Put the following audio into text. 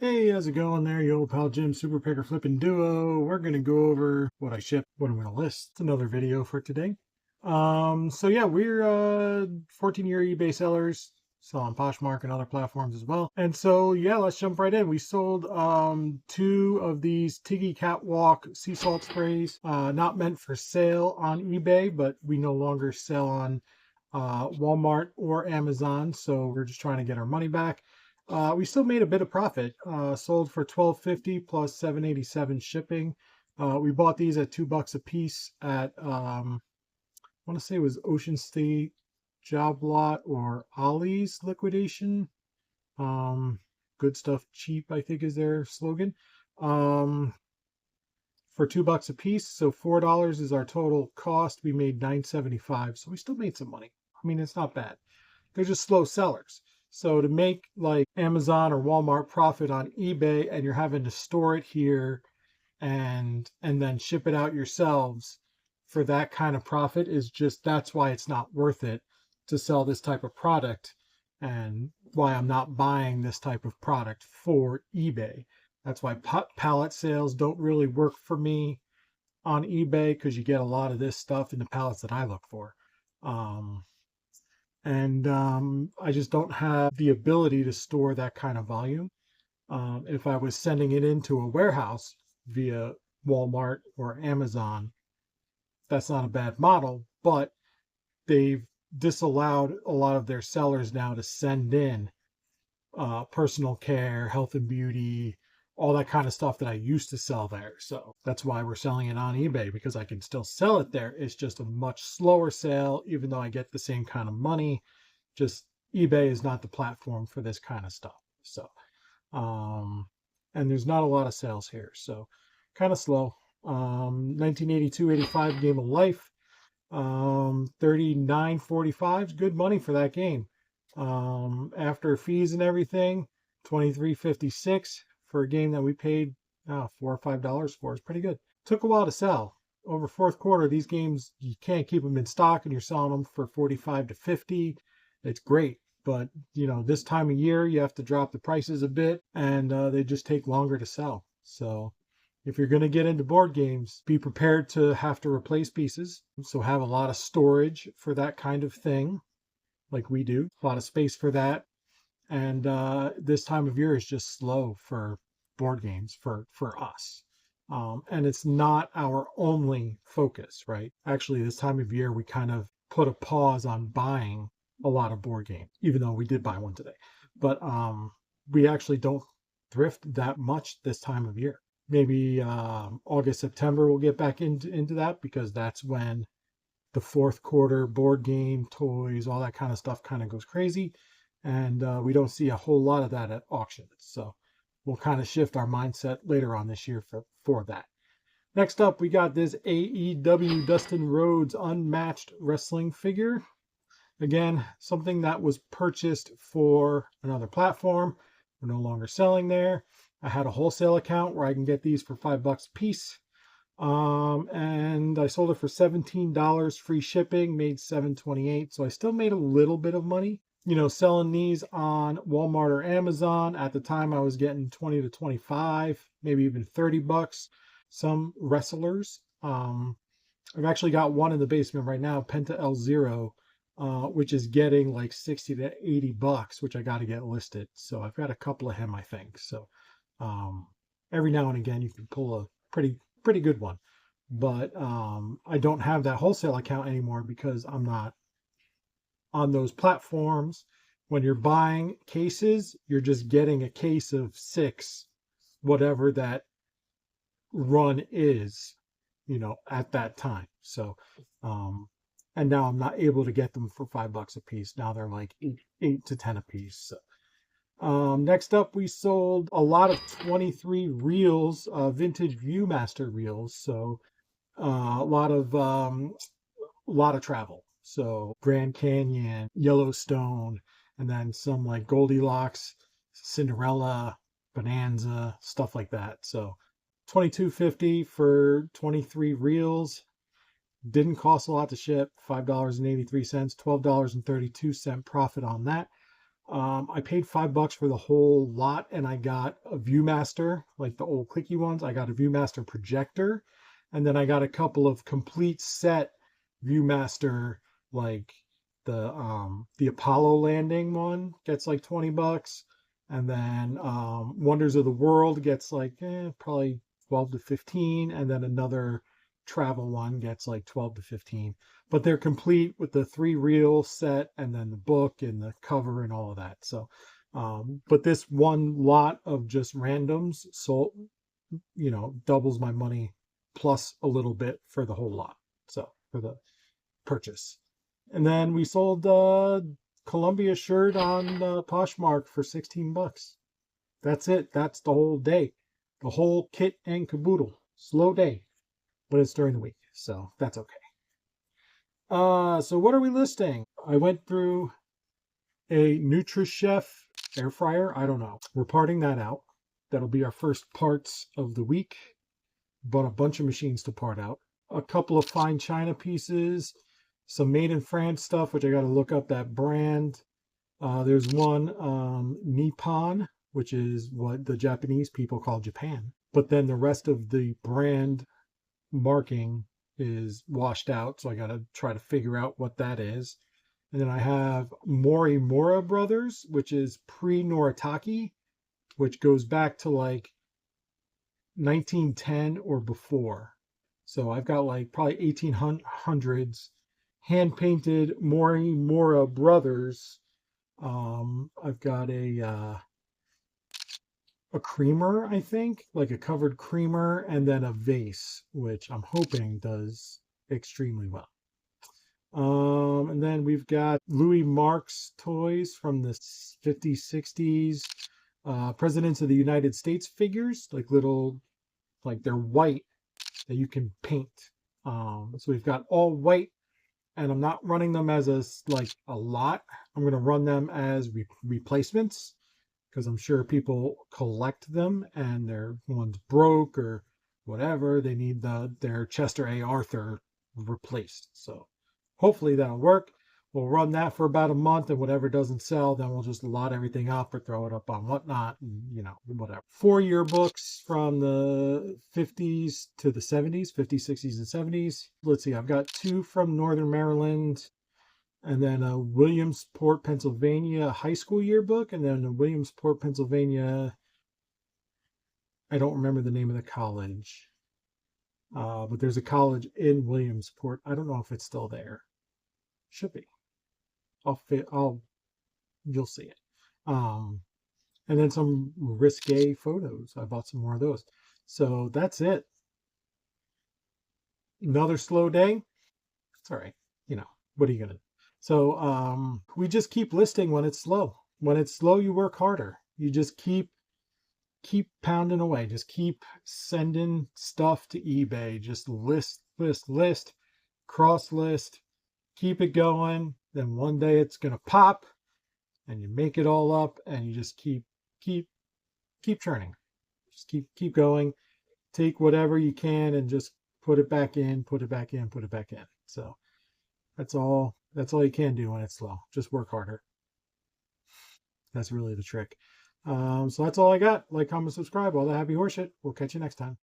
Hey, how's it going there, you old pal Jim, Super Picker Flipping Duo? We're going to go over what I shipped, what I'm going to list. It's another video for today. So yeah, we're 14-year eBay sellers, sell on Poshmark and other platforms as well. And so yeah, let's jump right in. We sold two of these Tigi Catwalk sea salt sprays, not meant for sale on eBay, but we no longer sell on Walmart or Amazon, so we're just trying to get our money back. We still made a bit of profit. Sold for $12.50 plus $7.87 shipping. We bought these at $2 a piece at I want to say it was Ocean State Job Lot or Ollie's liquidation. Good stuff cheap, I think is their slogan. For $2 a piece, so $4 is our total cost. We made $9.75, so we still made some money. I mean, it's not bad. They're just slow sellers. So to make like Amazon or Walmart profit on eBay and you're having to store it here and then ship it out yourselves for that kind of profit is just, that's why it's not worth it to sell this type of product and why I'm not buying this type of product for eBay. That's why pallet sales don't really work for me on eBay because you get a lot of this stuff in the pallets that I look for. I just don't have the ability to store that kind of volume. If I was sending it into a warehouse via Walmart or Amazon, that's not a bad model, but they've disallowed a lot of their sellers now to send in personal care, health and beauty, all that kind of stuff that I used to sell there. So that's why we're selling it on eBay, because I can still sell it there. It's just a much slower sale, even though I get the same kind of money. Just eBay is not the platform for this kind of stuff. So, and there's not a lot of sales here. So kind of slow. 1982-85 Game of Life. 39.45 is good money for that game. After fees and everything, 23.56 for a game that we paid $4 or $5 for is pretty good. Took a while to sell. Over fourth quarter, these games, you can't keep them in stock and you're selling them for 45 to 50. It's great. But, you know, this time of year, you have to drop the prices a bit and they just take longer to sell. So if you're going to get into board games, be prepared to have to replace pieces. So have a lot of storage for that kind of thing, like we do. A lot of space for that. And this time of year is just slow for board games for us. And it's not our only focus, right? Actually, this time of year, we kind of put a pause on buying a lot of board games, even though we did buy one today. But we actually don't thrift that much this time of year. Maybe August, September, we'll get back into that because that's when the fourth quarter board game, toys, all that kind of stuff kind of goes crazy. And we don't see a whole lot of that at auctions. So we'll kind of shift our mindset later on this year for that. Next up, we got this AEW Dustin Rhodes unmatched wrestling figure. Again, something that was purchased for another platform. We're no longer selling there. I had a wholesale account where I can get these for $5 a piece. And I sold it for $17 free shipping, made $7.28. So I still made a little bit of money. You know, selling these on Walmart or Amazon. At the time I was getting 20 to 25, maybe even $30. Some wrestlers. I've actually got one in the basement right now, Penta L0, which is getting like 60 to 80 bucks, which I got to get listed. So I've got a couple of him, I think. So every now and again you can pull a pretty good one, but I don't have that wholesale account anymore because I'm not on those platforms. When you're buying cases, you're just getting a case of 6, whatever that run is, you know, at that time. So and now I'm not able to get them for $5 a piece. Now they're like 8 to 10 a piece. So next up, we sold a lot of 23 reels, vintage Viewmaster reels. So a lot of travel. So Grand Canyon, Yellowstone, and then some like Goldilocks, Cinderella, Bonanza, stuff like that. So $22.50 for 23 reels. Didn't cost a lot to ship. $5.83, $12.32 profit on that. I paid $5 for the whole lot, and I got a Viewmaster, like the old clicky ones. I got a Viewmaster projector, and then I got a couple of complete set Viewmaster, like the Apollo landing one gets like $20, and then Wonders of the World gets like probably 12 to 15, and then another travel one gets like 12 to 15, but they're complete with the 3 reel set and then the book and the cover and all of that. So but this one lot of just randoms sold, doubles my money plus a little bit for the whole lot, so for the purchase. And then we sold Columbia shirt on Poshmark for $16. That's it. That's the whole day, the whole kit and caboodle. Slow day, but it's during the week, so that's okay. So what are we listing? I went through a NutriChef air fryer. I don't know. We're parting that out. That'll be our first parts of the week. Bought a bunch of machines to part out. A couple of fine china pieces, some made in France stuff, which I got to look up that brand. There's one Nippon, which is what the Japanese people call Japan. But then the rest of the brand marking is washed out, so I got to try to figure out what that is. And then I have Morimura Brothers, which is pre-Noritake, which goes back to like 1910 or before. So I've got like probably 1800s hand painted Morimura Brothers. I've got a creamer, I think, like a covered creamer, and then a vase, which I'm hoping does extremely well. And then we've got Louis Marx toys from the 50s, 60s, Presidents of the United States figures, like little, like they're white that you can paint. So we've got all white, and I'm not running them as a lot. I'm going to run them as replacements, because I'm sure people collect them and their one's broke or whatever. They need their Chester A. Arthur replaced. So hopefully that'll work. We'll run that for about a month, and whatever doesn't sell, then we'll just lot everything up or throw it up on Whatnot, and whatever. 4 yearbooks from the 50s to the 70s, 50s, 60s, and 70s. Let's see, I've got 2 from Northern Maryland, and then a Williamsport, Pennsylvania high school yearbook, and then a Williamsport, Pennsylvania, I don't remember the name of the college, but there's a college in Williamsport. I don't know if it's still there. Should be. You'll see it. And then some risque photos. I bought some more of those. So that's it. Another slow day. It's all right. What are you gonna do? So we just keep listing when it's slow. When it's slow, you work harder. You just keep pounding away. Just keep sending stuff to eBay. Just list, cross list, keep it going. Then one day it's gonna pop, and you make it all up, and you just keep churning. Just keep going. Take whatever you can and just put it back in. So that's all you can do when it's slow. Just work harder. That's really the trick. So that's all I got. Like, comment, subscribe. All the happy horseshit. We'll catch you next time.